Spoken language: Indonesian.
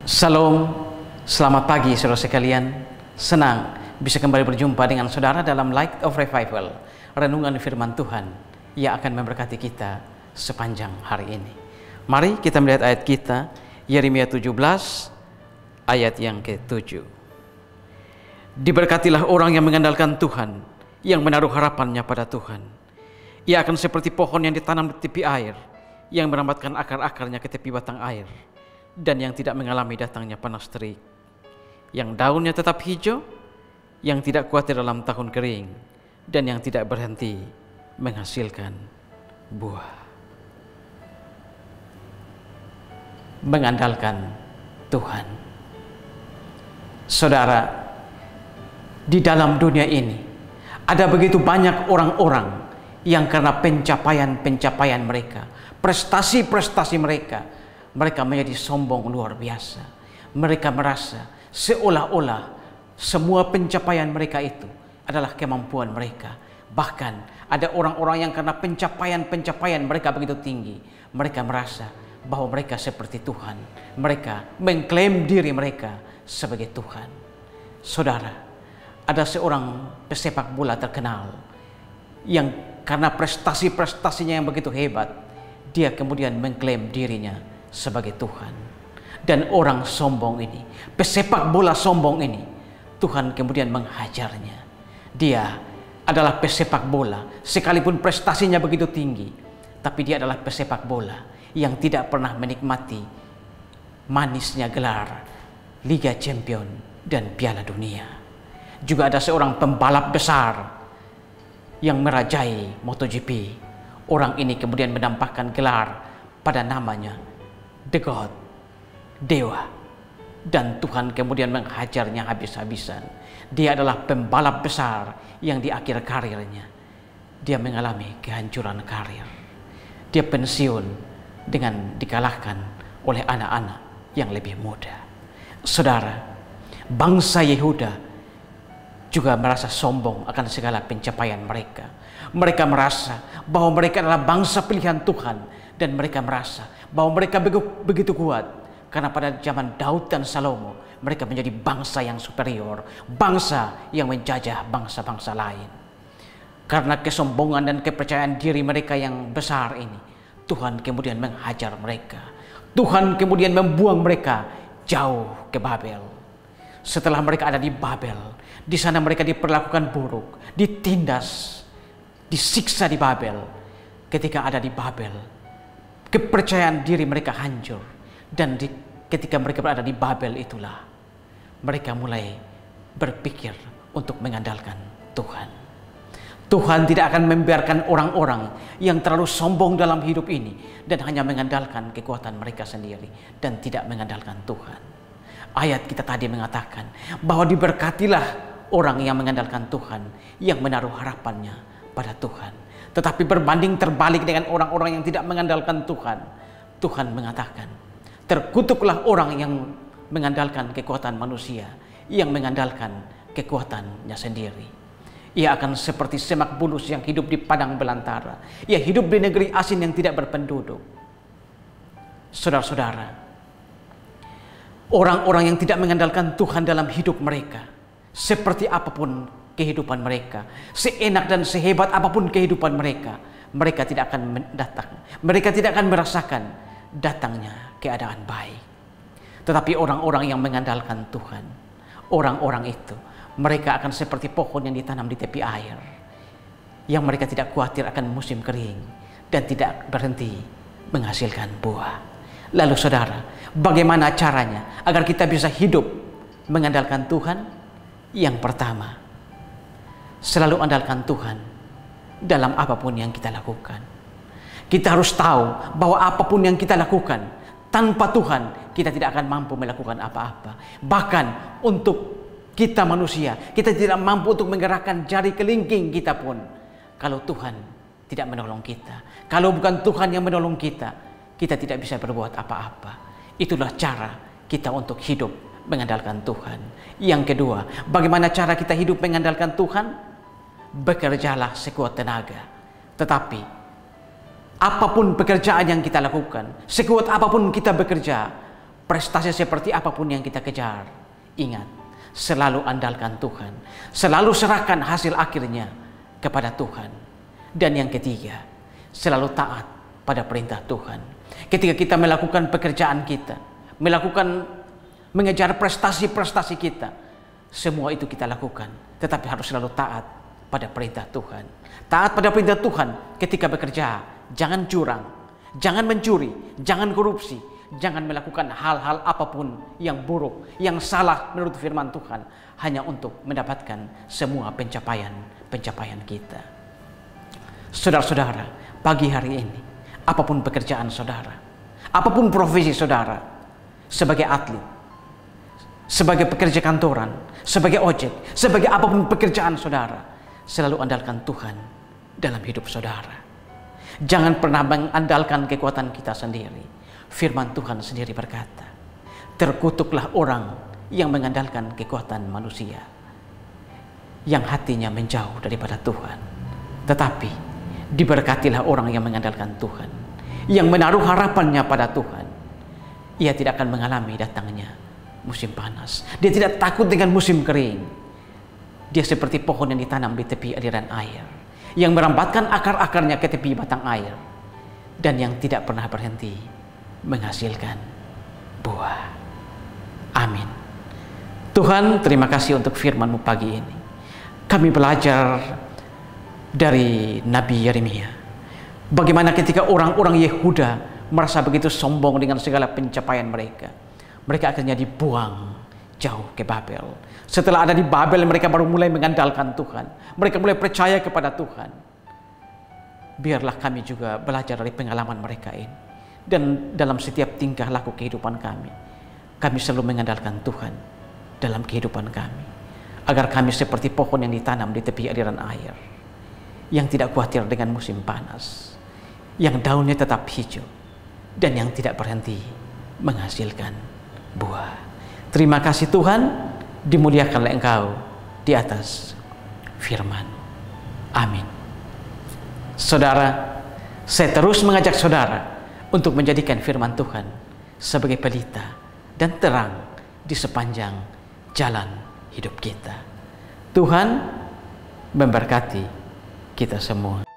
Salam, selamat pagi saudara sekalian. Senang bisa kembali berjumpa dengan saudara dalam Light of Revival, renungan firman Tuhan yang akan memberkati kita sepanjang hari ini. Mari kita melihat ayat kita, Yeremia 17 ayat yang ke-7. Diberkatilah orang yang mengandalkan Tuhan, yang menaruh harapannya pada Tuhan. Ia akan seperti pohon yang ditanam di tepi air, yang merambatkan akar-akarnya ke tepi batang air, dan yang tidak mengalami datangnya panas terik, yang daunnya tetap hijau, yang tidak khawatir dalam tahun kering, dan yang tidak berhenti menghasilkan buah. Mengandalkan Tuhan. Saudara, di dalam dunia ini ada begitu banyak orang-orang yang karena pencapaian-pencapaian mereka, prestasi-prestasi mereka menjadi sombong luar biasa. Mereka merasa seolah-olah semua pencapaian mereka itu adalah kemampuan mereka. Bahkan ada orang-orang yang karena pencapaian-pencapaian mereka begitu tinggi, mereka merasa bahwa mereka seperti Tuhan. Mereka mengklaim diri mereka sebagai Tuhan. Saudara, ada seorang pesepak bola terkenal yang karena prestasi-prestasinya yang begitu hebat, dia kemudian mengklaim dirinya sebagai Tuhan. Dan orang sombong ini, pesepak bola sombong ini, Tuhan kemudian menghajarnya. Dia adalah pesepak bola, sekalipun prestasinya begitu tinggi, tapi dia adalah pesepak bola yang tidak pernah menikmati manisnya gelar Liga Champion dan Piala Dunia. Juga ada seorang pembalap besar yang merajai MotoGP. Orang ini kemudian menampakkan gelar pada namanya The God, Dewa, dan Tuhan kemudian menghajarnya habis-habisan. Dia adalah pembalap besar yang di akhir karirnya dia mengalami kehancuran karir. Dia pensiun dengan dikalahkan oleh anak-anak yang lebih muda. Saudara, bangsa Yehuda juga merasa sombong akan segala pencapaian mereka. Mereka merasa bahwa mereka adalah bangsa pilihan Tuhan, dan mereka merasa bahwa mereka begitu kuat karena pada zaman Daud dan Salomo mereka menjadi bangsa yang superior, bangsa yang menjajah bangsa-bangsa lain. Karena kesombongan dan kepercayaan diri mereka yang besar ini, Tuhan kemudian menghajar mereka. Tuhan kemudian membuang mereka jauh ke Babel. Setelah mereka ada di Babel, di sana mereka diperlakukan buruk, ditindas, disiksa di Babel. Ketika ada di Babel, kepercayaan diri mereka hancur. Dan ketika mereka berada di Babel itulah mereka mulai berpikir untuk mengandalkan Tuhan. Tuhan tidak akan membiarkan orang-orang yang terlalu sombong dalam hidup ini dan hanya mengandalkan kekuatan mereka sendiri dan tidak mengandalkan Tuhan. Ayat kita tadi mengatakan bahwa diberkatilah orang yang mengandalkan Tuhan, yang menaruh harapannya pada Tuhan. Tetapi berbanding terbalik dengan orang-orang yang tidak mengandalkan Tuhan, Tuhan mengatakan, terkutuklah orang yang mengandalkan kekuatan manusia, yang mengandalkan kekuatannya sendiri. Ia akan seperti semak bulus yang hidup di padang belantara. Ia hidup di negeri asing yang tidak berpenduduk. Saudara-saudara, orang-orang yang tidak mengandalkan Tuhan dalam hidup mereka, seperti apapun kehidupan mereka, seenak dan sehebat apapun kehidupan mereka, mereka tidak akan datang. Mereka tidak akan merasakan datangnya keadaan baik. Tetapi orang-orang yang mengandalkan Tuhan, orang-orang itu, mereka akan seperti pohon yang ditanam di tepi air, yang mereka tidak khawatir akan musim kering dan tidak berhenti menghasilkan buah. Lalu saudara, bagaimana caranya agar kita bisa hidup mengandalkan Tuhan? Yang pertama, selalu andalkan Tuhan dalam apapun yang kita lakukan. Kita harus tahu bahwa apapun yang kita lakukan, tanpa Tuhan kita tidak akan mampu melakukan apa-apa. Bahkan untuk kita manusia, kita tidak mampu untuk menggerakkan jari kelingking kita pun, kalau Tuhan tidak menolong kita. Kalau bukan Tuhan yang menolong kita, kita tidak bisa berbuat apa-apa. Itulah cara kita untuk hidup mengandalkan Tuhan. Yang kedua, bagaimana cara kita hidup mengandalkan Tuhan? Bekerjalah sekuat tenaga. Tetapi apapun pekerjaan yang kita lakukan, sekuat apapun kita bekerja, Prestasi seperti apapun yang kita kejar, ingat, selalu andalkan Tuhan. Selalu serahkan hasil akhirnya kepada Tuhan. Dan yang ketiga, selalu taat pada perintah Tuhan. Ketika kita melakukan pekerjaan kita, mengejar prestasi-prestasi kita, semua itu kita lakukan, tetapi harus selalu taat pada perintah Tuhan. Taat pada perintah Tuhan ketika bekerja, jangan curang, jangan mencuri, jangan korupsi, jangan melakukan hal-hal apapun yang buruk, yang salah menurut firman Tuhan, hanya untuk mendapatkan semua pencapaian kita. Saudara-saudara, pagi hari ini, apapun pekerjaan saudara, apapun profesi saudara, sebagai atlet, sebagai pekerja kantoran, sebagai ojek, sebagai apapun pekerjaan saudara, selalu andalkan Tuhan dalam hidup saudara. Jangan pernah mengandalkan kekuatan kita sendiri. Firman Tuhan sendiri berkata, terkutuklah orang yang mengandalkan kekuatan manusia, yang hatinya menjauh daripada Tuhan. Tetapi diberkatilah orang yang mengandalkan Tuhan, yang menaruh harapannya pada Tuhan. Ia tidak akan mengalami datangnya musim panas. Dia tidak takut dengan musim kering. Dia seperti pohon yang ditanam di tepi aliran air, yang merambatkan akar-akarnya ke tepi batang air, dan yang tidak pernah berhenti menghasilkan buah. Amin. Tuhan, terima kasih untuk firman-Mu pagi ini. Kami belajar dari Nabi Yeremia, bagaimana ketika orang-orang Yehuda merasa begitu sombong dengan segala pencapaian mereka, mereka akhirnya dibuang jauh ke Babel. Setelah ada di Babel, mereka baru mulai mengandalkan Tuhan. Mereka mulai percaya kepada Tuhan. Biarlah kami juga belajar dari pengalaman mereka ini. Dan dalam setiap tingkah laku kehidupan kami selalu mengandalkan Tuhan dalam kehidupan kami. Agar kami seperti pohon yang ditanam di tepi aliran air, yang tidak khawatir dengan musim panas, yang daunnya tetap hijau, dan yang tidak berhenti menghasilkan buah. Terima kasih Tuhan, dimuliakanlah Engkau di atas firman. Amin. Saudara, saya terus mengajak saudara untuk menjadikan firman Tuhan sebagai pelita dan terang di sepanjang jalan hidup kita. Tuhan memberkati kita semua.